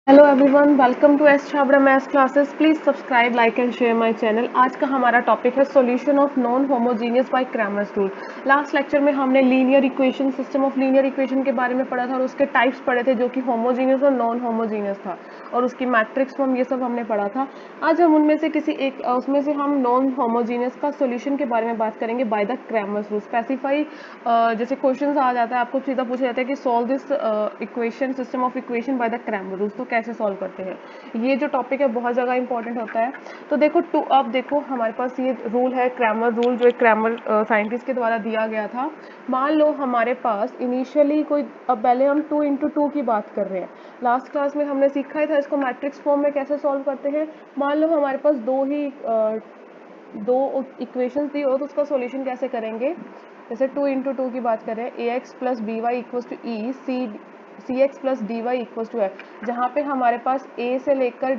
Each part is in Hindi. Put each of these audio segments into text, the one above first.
Hello everyone, welcome to S Chhabra maths classes. Please subscribe, like and share my channel. आज का हमारा टॉपिक है solution of non homogeneous by Cramer's rule. Last lecture में हमने linear equation, system of linear equation के बारे में पढ़ा था और उसके टाइप्स पढ़े थे, जो कि होमोजीनियस और नॉन होमोजीनियस था, और उसकी मैट्रिक्स फॉर्म, ये सब हमने पढ़ा था। आज हम उनमें से किसी एक उसमें से हम नॉन होमोजीनियस का सोल्यूशन के बारे में बात करेंगे by the Cramer's rule. Specify जैसे क्वेश्चन आ जाता है, आपको सीधा पूछा जाता है कि solve this equation, system of equation by the Cramer rules, तो कैसे सॉल्व करते हैं। ये जो टॉपिक है बहुत जगह इंपॉर्टेंट होता है। तो देखो अब देखो हमारे पास ये रूल है, क्रैमर रूल, जो एक क्रैमर साइंटिस्ट के द्वारा दिया गया था। मान लो हमारे पास इनिशियली कोई, अब पहले हम 2 × 2 की बात कर रहे हैं। लास्ट क्लास में हमने सीखा ही था इसको मैट्रिक्स फॉर्म में कैसे सॉल्व करते हैं। मान लो हमारे पास दो इक्वेशंस दी हो, तो उसका सॉल्यूशन कैसे करेंगे। जैसे 2 × 2 की बात करें, a x plus b y equals to e c x plus d y equals to f, जहाँ पे हमारे पास ए से लेकर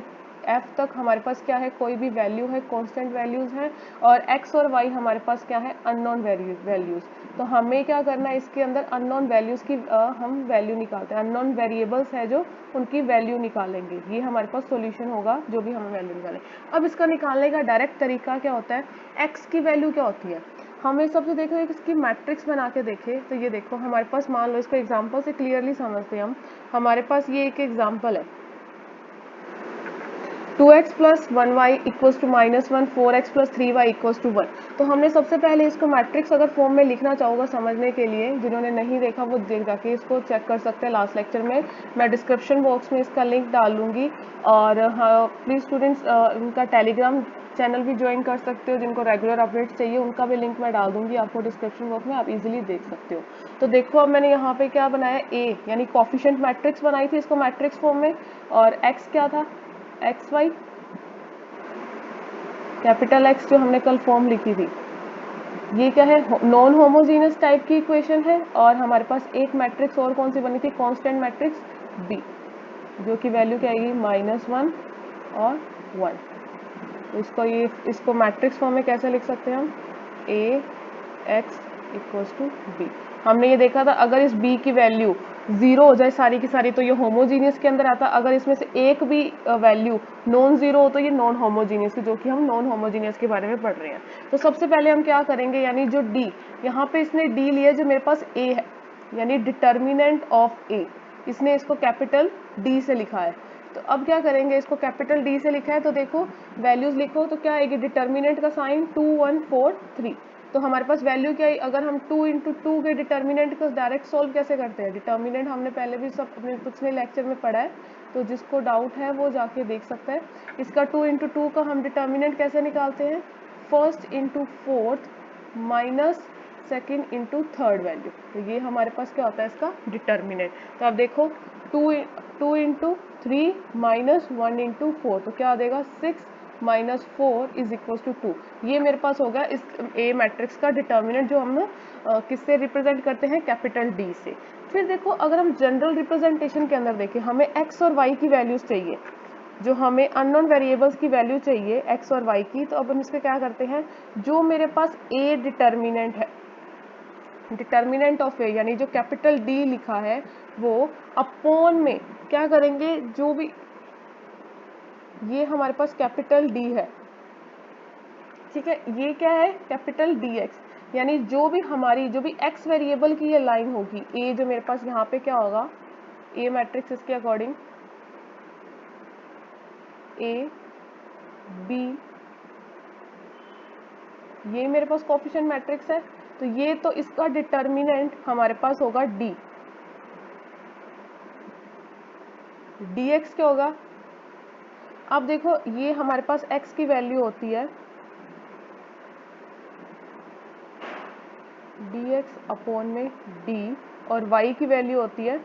एफ तक हमारे पास क्या है, कोई भी वैल्यू है, कांस्टेंट वैल्यूज हैं, और एक्स और वाई हमारे पास क्या है, अननोन वैल्यूज। तो हमें क्या करना है, इसके अंदर अननोन वैल्यूज की हम वैल्यू निकालते हैं, अननोन वेरिएबल्स है जो, उनकी वैल्यू निकालेंगे। ये हमारे पास सॉल्यूशन होगा, जो भी हमें वैल्यू निकालें। अब इसका निकालने का डायरेक्ट तरीका क्या होता है, एक्स की वैल्यू क्या होती है, हमें सबसे देखो एक इसकी मैट्रिक्स बना के देखे। तो ये देखो हमारे पास, मान लो इसको एग्जांपल से क्लियरली समझते हैं हम। हमारे पास ये एक एग्जांपल है, 2x plus 1y equals to -1, 4x plus 3y equals to 1। तो हमने सबसे पहले इसको मैट्रिक्स अगर फॉर्म में लिखना चाहोगा समझने के लिए, जिन्होंने नहीं देखा वो देख जाके इसको चेक कर सकते हैं लास्ट लेक्चर में। मैं डिस्क्रिप्शन बॉक्स में इसका लिंक डाल दूंगी, और हाँ प्लीज़ स्टूडेंट्स उनका टेलीग्राम चैनल भी ज्वाइन कर सकते हो, जिनको रेगुलर अपडेट्स चाहिए उनका भी लिंक मैं डाल दूंगी आपको डिस्क्रिप्शन बॉक्स में, आप इजीली देख सकते हो। तो देखो अब मैंने यहाँ पे क्या बनाया, ए यानी कोफिशिएंट मैट्रिक्स बनाई थी इसको मैट्रिक्स फॉर्म में, और एक्स क्या था, एक्स वाई, कैपिटल एक्स जो हमने कल फॉर्म लिखी थी। ये क्या है, नॉन होमोजीनियस टाइप की इक्वेशन है। और हमारे पास एक मैट्रिक्स और कौन सी बनी थी, कांस्टेंट मैट्रिक्स बी, जो की वैल्यू क्या आएगी, -1 और 1। तो इसको मैट्रिक्स फॉर्म में कैसे लिख सकते हैं हम, ए एक्स इक्वल्स टू बी। हमने ये देखा था, अगर इस बी की वैल्यू 0 हो जाए सारी की सारी, तो ये होमोजीनियस के अंदर आता। अगर इसमें से एक भी वैल्यू नॉन जीरो हो, तो ये नॉन होमोजीनियस, जो कि हम नॉन होमोजीनियस के बारे में पढ़ रहे हैं। तो सबसे पहले हम क्या करेंगे, यानी जो डी, यहाँ पे इसने डी लिया, जो मेरे पास ए है, यानी डिटर्मिनेंट ऑफ ए, इसने इसको कैपिटल डी से लिखा है। तो अब क्या करेंगे, इसको कैपिटल डी से लिखा है, तो देखो वैल्यूज लिखो तो क्या आएगी, डिटर्मिनेंट का साइन 2 1 4 3। तो हमारे पास वैल्यू क्या है, अगर हम 2 × 2 के डिटर्मिनेंट को डायरेक्ट सॉल्व कैसे करते हैं, डिटर्मिनेंट हमने पहले भी सब अपने पिछले लेक्चर में पढ़ा है, तो जिसको डाउट है वो जाके देख सकता है। इसका 2 × 2 का हम डिटर्मिनेंट कैसे निकालते हैं, first into fourth minus second into third value. तो ये हमारे पास क्या होता है, इसका डिटर्मिनेंट। तो आप देखो 2 × 3 -1 × 4, तो क्या आ जाएगा, 6 -4 इज इक्वल टू 2। ये मेरे पास हो गया इस ए मैट्रिक्स का डिटर्मिनेंट, जो हम किससे रिप्रेजेंट करते हैं, कैपिटल डी से। फिर देखो अगर हम जनरल रिप्रेजेंटेशन के अंदर देखें, हमें एक्स और वाई की वैल्यूज चाहिए, जो हमें अननोन वेरिएबल्स की वैल्यू चाहिए एक्स और वाई की। तो अब हम इसके क्या करते हैं, जो मेरे पास ए डिटर्मिनेंट है, डिटर्मिनेंट ऑफ ए यानी जो कैपिटल डी लिखा है, वो अपॉन में क्या करेंगे, जो भी ये हमारे पास कैपिटल डी है, ठीक है, ये क्या है, कैपिटल डी एक्स, यानी जो भी हमारी, जो भी एक्स वेरिएबल की ये लाइन होगी, ए जो मेरे पास यहाँ पे क्या होगा, ए मैट्रिक्स इसके अकॉर्डिंग ए बी, ये मेरे पास कोफिशिएंट मैट्रिक्स है। तो ये, तो इसका डिटर्मिनेंट हमारे पास होगा डी, डी एक्स क्या होगा। अब देखो ये हमारे पास x की वैल्यू होती है dx अपॉन में d, और y की वैल्यू होती है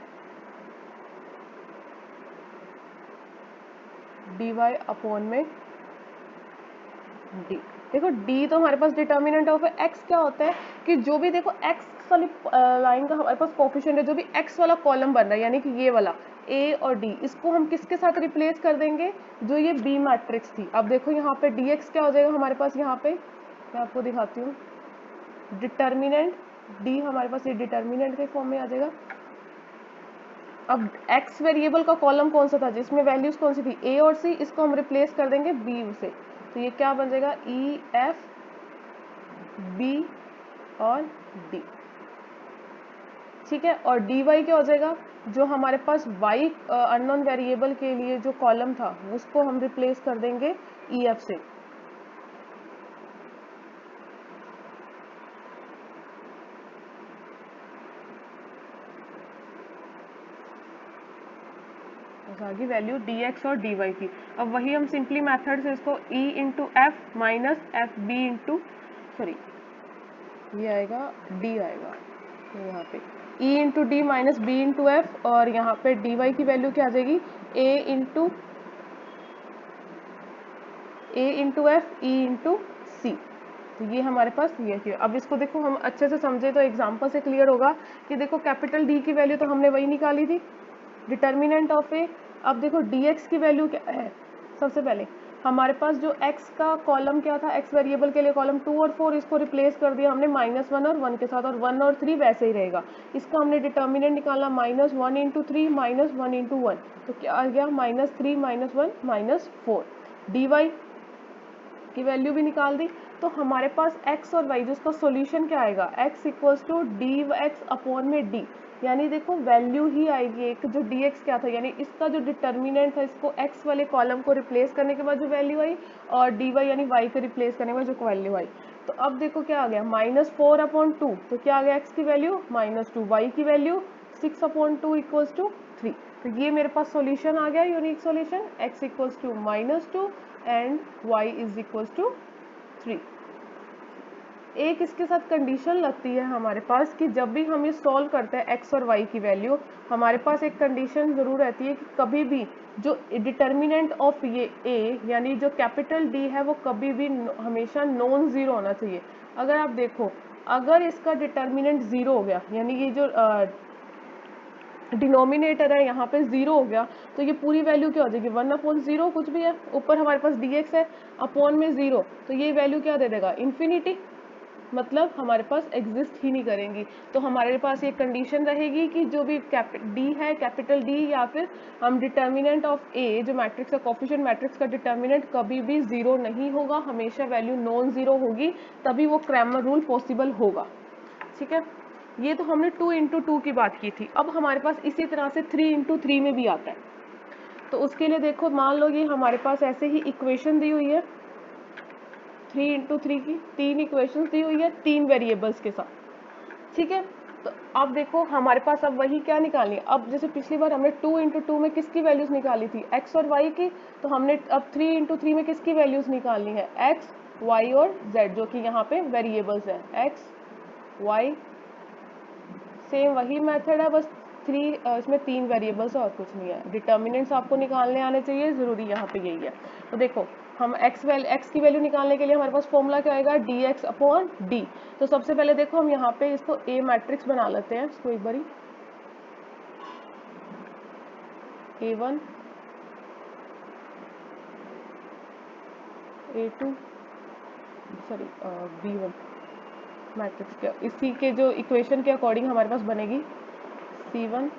dy अपॉन में d। देखो d तो हमारे पास डिटर्मिनेंट ऑफ x क्या होता है, कि जो भी देखो x वाली लाइन का हमारे पास कोफिशिएंट है, जो भी x वाला कॉलम बन रहा है, यानी कि ये वाला a और d, इसको हम किसके साथ रिप्लेस कर देंगे, जो ये b मैट्रिक्स थी। अब देखो यहाँ पे dx क्या हो जाएगा हमारे पास, यहाँ पे मैं आपको दिखाती हूँ, डिटर्मिनेंट डी हमारे पास ये डिटर्मिनेंट के फॉर्म में आ जाएगा, अब x वेरिएबल का कॉलम कौन सा था जिसमें वैल्यूज कौन सी थी, a और c, इसको हम रिप्लेस कर देंगे b से, तो ये क्या बन जाएगा, e f b और d, ठीक है। और dy क्या हो जाएगा, जो हमारे पास y अननोन वेरिएबल के लिए जो कॉलम था उसको हम रिप्लेस कर देंगे ef से, आगे वैल्यू dx और dy की। अब वही हम सिंपली मेथड से इसको e into F minus F B into, sorry ये आएगा d आएगा, तो यहाँ पे e into D minus B into F, और यहाँ पे dy की वैल्यू क्या आ जाएगी, a into f e into c. तो ये हमारे पास ये है। अब इसको देखो हम अच्छे से समझे तो एग्जाम्पल से क्लियर होगा कि देखो कैपिटल D की वैल्यू तो हमने वही निकाली थी, डिटर्मिनेंट ऑफ ए। अब देखो dx की वैल्यू क्या है, सबसे पहले हमारे पास जो x का कॉलम क्या था, x वेरिएबल के लिए कॉलम 2 और 4, इसको रिप्लेस कर दिया हमने -1 और 1 के साथ, और 1 और 3 वैसे ही रहेगा। इसका हमने डिटर्मिनेंट निकाला -1 इंटू 3 -1 इंटू 1, तो क्या आ गया, -3 -1 -4। dy की वैल्यू भी निकाल दी, तो हमारे पास x और y जिसका सॉल्यूशन क्या आएगा, x equals to D X upon में d, यानी देखो वैल्यू ही आएगी एक, जो dx क्या था, यानी इसका जो डिटर्मिनेंट था, इसको x वाले कॉलम को रिप्लेस करने के बाद जो वैल्यू आई, और dy यानी y को रिप्लेस करने के बाद जो वैल्यू आई। तो अब देखो क्या आ गया, -4 अपॉन 2, तो क्या आ गया x की वैल्यू -2, y की वैल्यू 6 अपॉन 2 इक्वल्स टू 3। तो ये मेरे पास सॉल्यूशन आ गया, unique solution, x equals to -2 and y is equals to 3। एक इसके साथ कंडीशन लगती है हमारे पास कि जब भी हम ये सॉल्व करते हैं x और y की वैल्यू, हमारे पास एक कंडीशन जरूर रहती है कि कभी भी जो डिटर्मिनेंट ऑफ ये a यानी जो कैपिटल D है वो कभी भी हमेशा नॉन जीरो होना चाहिए। अगर आप देखो, अगर इसका डिटर्मिनेंट जीरो हो गया, यानी ये जो डिनोमिनेटर है यहाँ पे जीरो हो गया, तो ये पूरी वैल्यू क्या हो जाएगी, 1/0, कुछ भी है ऊपर हमारे पास dx है अपॉन में 0, तो ये वैल्यू क्या दे देगा, इन्फिनिटी, मतलब हमारे पास एग्जिस्ट ही नहीं करेंगी। तो हमारे पास ये कंडीशन रहेगी कि जो भी D है, कैपिटल D, या फिर हम डिटर्मिनेंट ऑफ A जो मैट्रिक्स है, कोफिशिएंट मैट्रिक्स का डिटर्मिनेंट कभी भी जीरो नहीं होगा, हमेशा वैल्यू नॉन जीरो होगी, तभी वो क्रैमर रूल पॉसिबल होगा, ठीक है। ये तो हमने 2 इंटू 2 की बात की थी। अब हमारे पास इसी तरह से 3 इंटू 3 में भी आता है, तो उसके लिए देखो, मान लो ये हमारे पास ऐसे ही इक्वेशन दी हुई है, 3 इंटू 3 की 3 इक्वेशन दी हुई है 3 वेरिएबल्स के साथ, ठीक है। तो अब देखो हमारे पास अब वही क्या निकालनी है, अब जैसे पिछली बार हमने 2 इंटू 2 में किसकी वैल्यूज निकाली थी, x और y की, तो हमने अब 3 इंटू 3 में किसकी वैल्यूज निकालनी है, x, y और z, जो कि यहाँ पे वेरिएबल्स है, x, y, सेम वही मेथड है, बस इसमें 3 वेरिएबल्स और कुछ नहीं है। डिटर्मिनेंट्स आपको निकालने आने चाहिए, जरूरी यहाँ पे यही है। तो देखो हम x की वैल्यू निकालने के लिए हमारे पास फॉर्मूला क्या आएगा, dx अपॉन d। तो सबसे पहले देखो हम यहाँ पे इसको A मैट्रिक्स बना लेते हैं, इसको एक बारी A1 A2 sorry B1 matrix क्या, इसी के जो इक्वेशन के अकॉर्डिंग हमारे पास बनेगी C1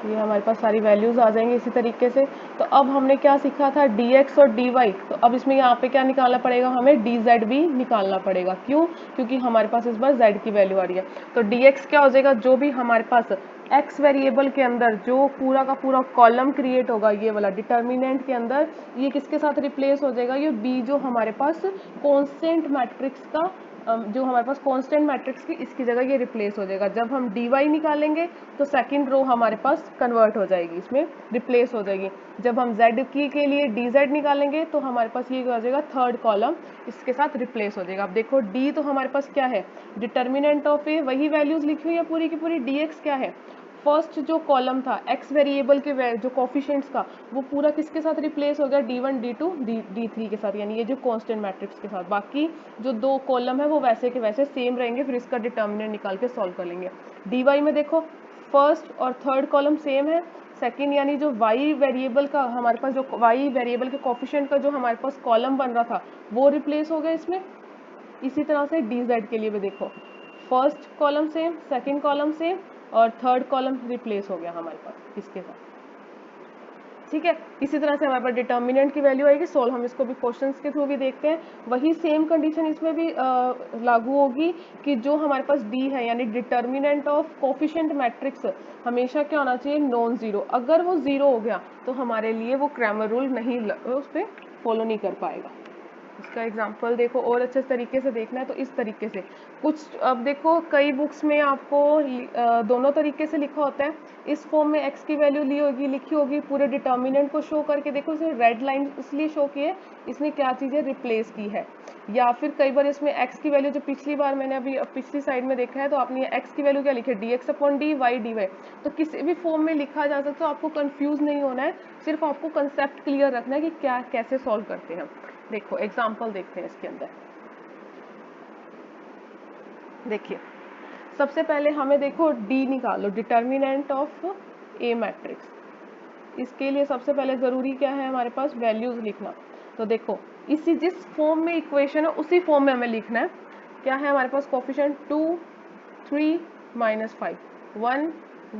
ये हमारे पास सारी वैल्यूज आ जाएंगी इसी तरीके से। तो अब हमने क्या सीखा था, dx और dy, तो अब इसमें यहाँ पे क्या निकालना पड़ेगा, हमें dz भी निकालना पड़ेगा, क्यों, क्योंकि हमारे पास इस बार z की वैल्यू आ रही है। तो dx क्या हो जाएगा, जो भी हमारे पास x वेरिएबल के अंदर जो पूरा का पूरा कॉलम क्रिएट होगा ये वाला डिटर्मिनेंट के अंदर, ये किसके साथ रिप्लेस हो जाएगा, ये b जो हमारे पास कॉन्स्टेंट मैट्रिक्स का जो हमारे पास कांस्टेंट मैट्रिक्स की, इसकी जगह ये रिप्लेस हो जाएगा। जब हम dy निकालेंगे तो सेकंड रो हमारे पास कन्वर्ट हो जाएगी, इसमें रिप्लेस हो जाएगी। जब हम z की के लिए dz निकालेंगे तो हमारे पास ये हो जाएगा थर्ड कॉलम, इसके साथ रिप्लेस हो जाएगा। अब देखो d तो हमारे पास क्या है, डिटर्मिनेंट ऑफ ए, वही वैल्यूज लिखी हुई है पूरी की पूरी। dx क्या है, फर्स्ट जो कॉलम था x वेरिएबल के जो कोफिशिएंट्स का, वो पूरा किसके साथ रिप्लेस हो गया, d1 d2 d3 के साथ, यानी ये जो कांस्टेंट मैट्रिक्स के साथ। बाकी जो दो कॉलम है वो वैसे के वैसे सेम रहेंगे, फिर इसका डिटर्मिनेंट निकाल के सॉल्व कर लेंगे। dy में देखो फर्स्ट और थर्ड कॉलम सेम है, सेकंड यानी जो y वेरिएबल का हमारे पास, जो y वेरिएबल के कोफिशिएंट का जो हमारे पास कॉलम बन रहा था वो रिप्लेस हो गया इसमें। इसी तरह से dz के लिए भी देखो, first column same, second column same और थर्ड कॉलम रिप्लेस हो गया हमारे पास इसके साथ, ठीक है। इसी तरह से हमारे पास डिटर्मिनेंट की वैल्यू आएगी। सोल्व हम इसको भी क्वेश्चंस के थ्रू भी देखते हैं। वही सेम कंडीशन इसमें भी लागू होगी कि जो हमारे पास डी है यानी डिटर्मिनेंट ऑफ कोफिशिएंट मैट्रिक्स हमेशा क्या होना चाहिए, नॉन जीरो। अगर वो जीरो हो गया तो हमारे लिए वो क्रैमर रूल नहीं, उस पर फॉलो नहीं कर पाएगा। इसका एग्जाम्पल देखो और अच्छे तरीके से देखना है तो इस तरीके से कुछ, अब देखो कई बुक्स में आपको दोनों तरीके से लिखा होता है। इस फॉर्म में x की वैल्यू ली होगी, लिखी होगी, पूरे डिटर्मिनेंट को शो करके देखो इसने रेड लाइन इसलिए शो की है, इसने क्या चीज़ें रिप्लेस की है। या फिर कई बार इसमें x की वैल्यू, जो पिछली बार मैंने अभी पिछली साइड में देखा है तो आपने x की वैल्यू क्या लिखी है, dx अपॉन dy dy। तो किसी भी फॉर्म में लिखा जा सकता है, आपको कंफ्यूज नहीं होना है, सिर्फ आपको कंसेप्ट क्लियर रखना है कि क्या कैसे सॉल्व करते हैं। देखो एग्जाम्पल देखते हैं इसके अंदर। देखिए सबसे पहले हमें देखो डी निकालो, डिटर्मिनेंट ऑफ ए मैट्रिक्स। इसके लिए सबसे पहले ज़रूरी क्या है हमारे पास, वैल्यूज़ लिखना। तो देखो इसी जिस फॉर्म में इक्वेशन है उसी फॉर्म में हमें लिखना है। क्या है हमारे पास, कोफिशिएंट 2 3 -5 1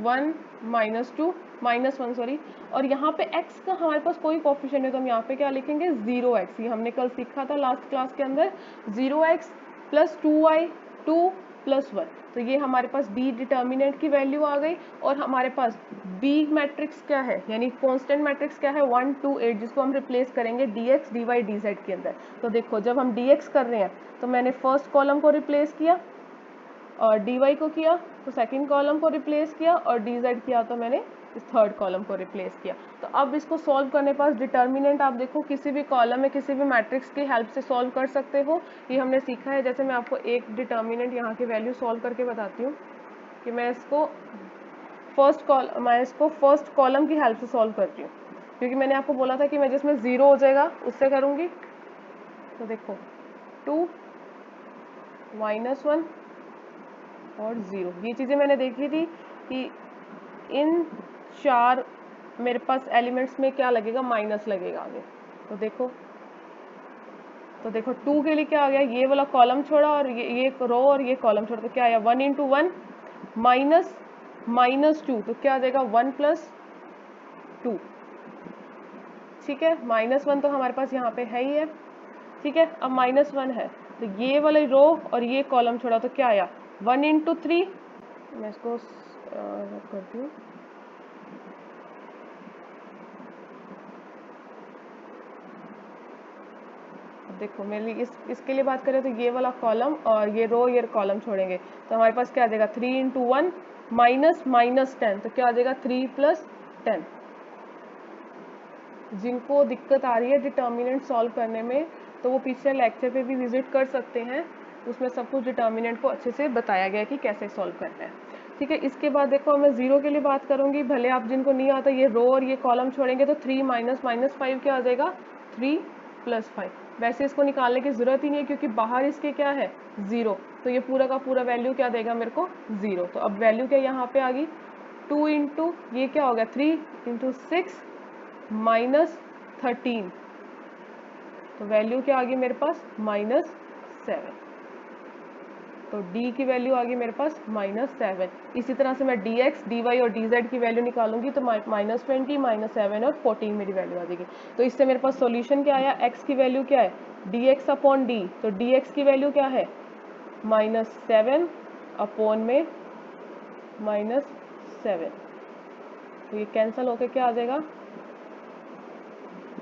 1 -2 -1 सॉरी, और यहाँ पे x का हमारे पास कोई कोफिशिएंट है तो हम यहाँ पे क्या लिखेंगे, 0x। ये हमने कल सीखा था लास्ट क्लास के अंदर, 0x + 2y 2 + 1। तो ये हमारे पास b डिटर्मिनेंट की वैल्यू आ गई। और हमारे पास b मैट्रिक्स क्या है, यानी कांस्टेंट मैट्रिक्स क्या है, 1 2 8, जिसको हम रिप्लेस करेंगे dx dy dz के अंदर। तो देखो जब हम dx कर रहे हैं तो मैंने फर्स्ट कॉलम को रिप्लेस किया और dy को किया तो सेकंड कॉलम को रिप्लेस किया और dz किया तो मैंने इस थर्ड कॉलम को रिप्लेस किया। तो अब इसको सॉल्व करने पास डिटर्मिनेंट आप देखो किसी भी कॉलम में किसी भी मैट्रिक्स की हेल्प से सॉल्व कर सकते हो, ये हमने सीखा है। जैसे मैं आपको एक डिटर्मिनेंट यहाँ की वैल्यू सॉल्व करके बताती हूँ कि मैं इसको फर्स्ट कॉलम की हेल्प से सॉल्व करती हूँ, क्योंकि मैंने आपको बोला था कि मैं जिसमें ज़ीरो हो जाएगा उससे करूँगी। तो देखो 2 -1 और 0, ये चीज़ें मैंने देखी थी कि इन चार मेरे पास एलिमेंट्स में क्या लगेगा, माइनस लगेगा आगे। तो देखो 2 के लिए क्या आ गया, ये वाला कॉलम छोड़ा और ये रो और ये कॉलम छोड़ा, तो क्या आया 1 × 1 -2, तो क्या आ जाएगा 1 + 2, ठीक है। -1 तो हमारे पास यहाँ पे है ही है, ठीक है। अब -1 है तो ये वाले रो और ये कॉलम छोड़ा तो क्या आया 1 × 3। मैं इसको करती हूँ, देखो मेरे लिए इसके लिए बात करें तो ये वाला कॉलम और ये रो ये कॉलम छोड़ेंगे तो हमारे पास क्या आ जाएगा 3 × 1 -10, तो क्या आ जाएगा 3 + 10। जिनको दिक्कत आ रही है डिटर्मिनेंट सॉल्व करने में तो वो पीछे लेक्चर पे भी विजिट कर सकते हैं, उसमें सब कुछ डिटर्मिनेंट को अच्छे से बताया गया है कि कैसे सॉल्व करना है, ठीक है। इसके बाद देखो मैं 0 के लिए बात करूंगी, भले आप जिनको नहीं आता ये रो और ये कॉलम छोड़ेंगे तो 3 -5 क्या आ जाएगा 3 + 5। वैसे इसको निकालने की ज़रूरत ही नहीं है क्योंकि बाहर इसके क्या है 0, तो ये पूरा का पूरा वैल्यू क्या देगा मेरे को 0। तो अब वैल्यू क्या यहाँ पे आ गई 2 × ये क्या हो गया 3 × 6 -13, तो वैल्यू क्या आ गई मेरे पास -7। तो d की वैल्यू आ गई मेरे पास -7। इसी तरह से मैं dx dy और dz की वैल्यू निकालूंगी तो -20 -7 और 14 मेरी वैल्यू आ जाएगी। तो इससे मेरे पास सॉल्यूशन क्या आया, x की वैल्यू क्या है dx अपॉन d, तो dx की वैल्यू क्या है -7 अपॉन में -7, तो ये कैंसिल होकर क्या आ जाएगा,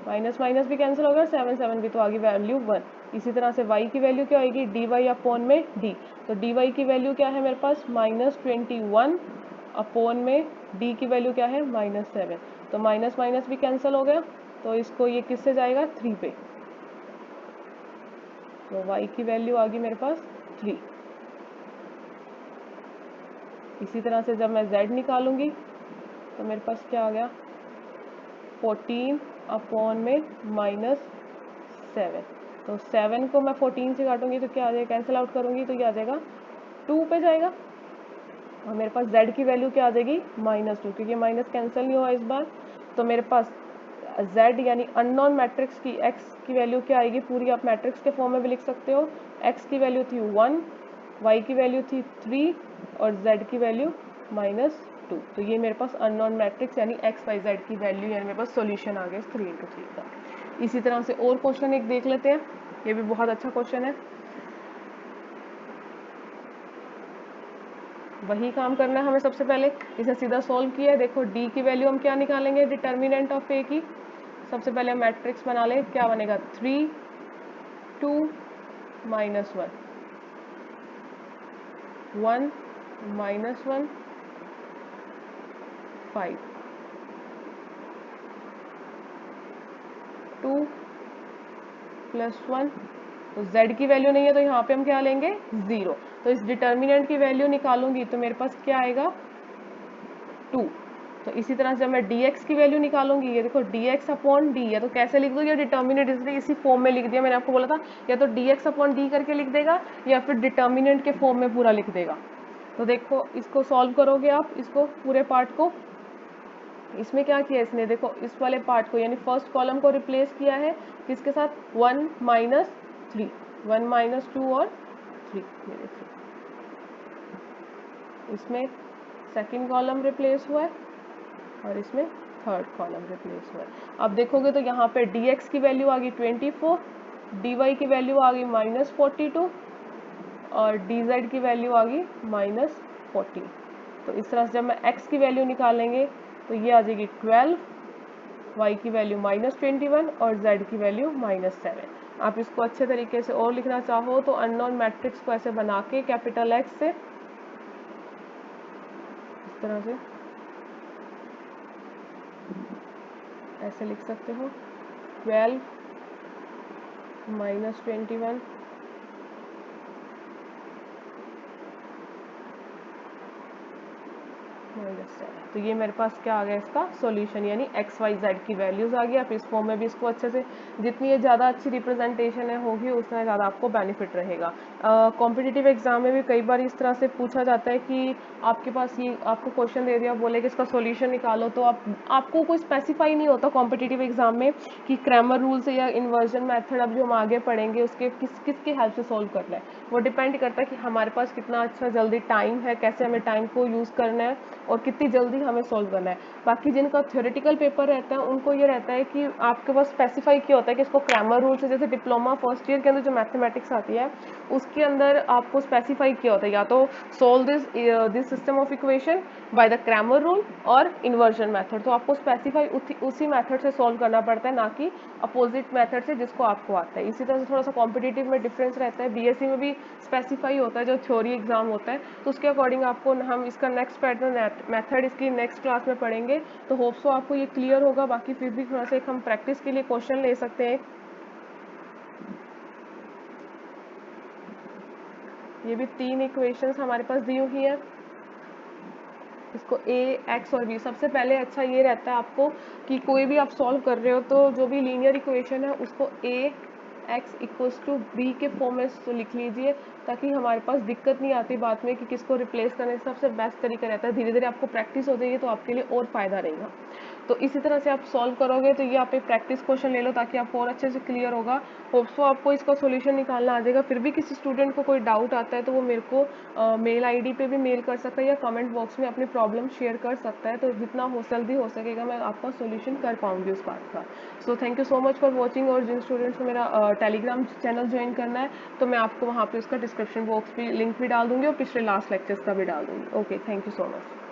माइनस माइनस भी कैंसिल हो गया, 7 7 भी, तो आगे वैल्यू 1। इसी तरह से y की वैल्यू क्या आएगी dy अपॉन में d, तो dy की वैल्यू क्या है मेरे पास -21 अपॉन में d की वैल्यू क्या है -7, तो माइनस माइनस भी कैंसिल हो गया, तो इसको ये किससे जाएगा 3 पे, तो y की वैल्यू आ गई मेरे पास 3। इसी तरह से जब मैं z निकालूंगी तो मेरे पास क्या आ गया 14 अपॉन में -7, तो 7 को मैं 14 से काटूंगी तो क्या आ जाएगा, कैंसिल आउट करूंगी तो क्या आ जाएगा 2 पे जाएगा, और मेरे पास z की वैल्यू क्या आ जाएगी -2, क्योंकि माइनस कैंसिल नहीं हुआ इस बार। तो मेरे पास z यानी अननोन मैट्रिक्स की x की वैल्यू क्या आएगी, पूरी आप मैट्रिक्स के फॉर्म में भी लिख सकते हो। x की वैल्यू थी 1, y की वैल्यू थी 3 और z की वैल्यू -2। तो ये मेरे पास अननोन मैट्रिक्स यानी x y z की वैल्यू यानी मेरे पास सॉल्यूशन आ गया इस 3 × 3 का। इसी तरह से और क्वेश्चन एक देख लेते हैं, ये भी बहुत अच्छा क्वेश्चन है। वही काम करना है हमें सबसे पहले, इसे सीधा सॉल्व किया है। देखो d की वैल्यू हम क्या निकालेंगे, डिटर्मिनेंट ऑफ a की। सबसे पहले मैट्रिक्स बना ले, क्या बनेगा 3 2 -1 1 -1 5 2 +1। तो z की वैल्यू नहीं है तो यहाँ पे हम क्या लेंगे 0। तो इस डिटर्मिनेंट की वैल्यू निकालूंगी तो मेरे पास क्या आएगा 2। तो इसी तरह से जब मैं dx की वैल्यू निकालूंगी, ये देखो dx अपॉन d है, तो कैसे लिख दो, ये डिटर्मिनेंट इसलिए इसी फॉर्म में लिख दिया। मैंने आपको बोला था या तो dx अपॉन d करके लिख देगा या फिर डिटर्मिनेंट के फॉर्म में पूरा लिख देगा। तो देखो इसको सॉल्व करोगे आप, इसको पूरे पार्ट को। इसमें क्या किया इसने, देखो इस वाले पार्ट को यानी फर्स्ट कॉलम को रिप्लेस किया है किसके साथ 1 -3, 1 -2 और 3, ये देखिए इसमें सेकंड कॉलम रिप्लेस हुआ है और इसमें थर्ड कॉलम रिप्लेस हुआ है। अब देखोगे तो यहाँ पे dx की वैल्यू आ गई 24, dy की वैल्यू आ गई -42 और dz की वैल्यू आ गई -14। तो इस तरह से जब मैं x की वैल्यू निकालेंगे तो ये आ जाएगी 12, y की वैल्यू -21 और z की वैल्यू -7। आप इसको अच्छे तरीके से और लिखना चाहो तो अननोन मैट्रिक्स को ऐसे बना के कैपिटल X से इस तरह से ऐसे लिख सकते हो 12 -21 -7। तो ये मेरे पास क्या आ गया इसका सॉल्यूशन यानी एक्स वाई जेड की वैल्यूज आ गई। आप इस फॉर्म में भी इसको अच्छे से, जितनी ये ज़्यादा अच्छी रिप्रेजेंटेशन है होगी उतना ज़्यादा आपको बेनिफिट रहेगा। कॉम्पिटिटिव एग्जाम में भी कई बार इस तरह से पूछा जाता है कि आपके पास ये आपको क्वेश्चन दे दिया, बोले कि इसका सॉल्यूशन निकालो, तो आपको कोई स्पेसिफाई नहीं होता कॉम्पिटिटिव एग्जाम में कि क्रैमर रूल से या इन्वर्जन मैथड अब जो हम आगे पढ़ेंगे उसके किसकी हेल्प से सॉल्व करना है। वो डिपेंड करता है कि हमारे पास कितना अच्छा जल्दी टाइम है, कैसे हमें टाइम को यूज़ करना है और कितनी जल्दी हमें सॉल्व करना है। बाकी जिनका थ्योरेटिकल पेपर रहता है उनको ये रहता है कि आपके पास स्पेसिफाई किया होता है कि इसको क्रैमर रूल से, जैसे डिप्लोमा फर्स्ट ईयर के अंदर जो मैथमेटिक्स आती है उसके अंदर आपको स्पेसिफाई किया होता है या तो solve this system of equation by the Cramer rule और इन्वर्जन मैथड। तो आपको स्पेसिफाई उसी मैथड से सॉल्व करना पड़ता है, ना कि अपोजिट मैथड से जिसको आपको आता है। इसी तरह से थोड़ा सा कॉम्पिटिटिव में डिफरेंस रहता है। बीएससी में भी स्पेसिफाई होता है जो थ्योरी एग्जाम होता है, तो उसके अकॉर्डिंग आपको हम इसका नेक्स्ट पैटर्न मेथड इसकी नेक्स्ट क्लास में पढ़ेंगे। तो होप सो आपको ये क्लियर होगा। बाकी फिर भी थोड़ा सा एक हम प्रैक्टिस के लिए क्वेश्चन ले सकते हैं। ये भी 3 इक्वेशंस हमारे पास दी हुई है, इसको a, x और b। सबसे पहले अच्छा ये रहता है आपको कि कोई भी आप सॉल्व कर रहे हो तो जो भी लीनियर इक्वेशन है उसको a x equals to b के फॉर्म में तो लिख लीजिए, ताकि हमारे पास दिक्कत नहीं आती बाद में कि किसको रिप्लेस करने। सबसे बेस्ट तरीका रहता है, धीरे धीरे आपको प्रैक्टिस हो जाएगी तो आपके लिए और फ़ायदा रहेगा। तो इसी तरह से आप सॉल्व करोगे तो ये आप एक प्रैक्टिस क्वेश्चन ले लो ताकि आपको और अच्छे से क्लियर होगा। होप सो आपको इसका सॉल्यूशन निकालना आ जाएगा। फिर भी किसी स्टूडेंट को कोई डाउट आता है तो वो मेरे को मेल आईडी पे भी मेल कर सकता है या कमेंट बॉक्स में अपनी प्रॉब्लम शेयर कर सकता है। तो जितना हो जल्दी हो सकेगा मैं आपका सॉल्यूशन कर पाऊंगी उस बात का। So thank you so much for watching. और जिन स्टूडेंट्स को मेरा टेलीग्राम चैनल ज्वाइन करना है तो मैं आपको वहाँ पे उसका डिस्क्रिप्शन बॉक्स भी लिंक भी डाल दूंगी और पिछले लास्ट लेक्चर्स का भी डाल दूंगी। Okay, thank you so much.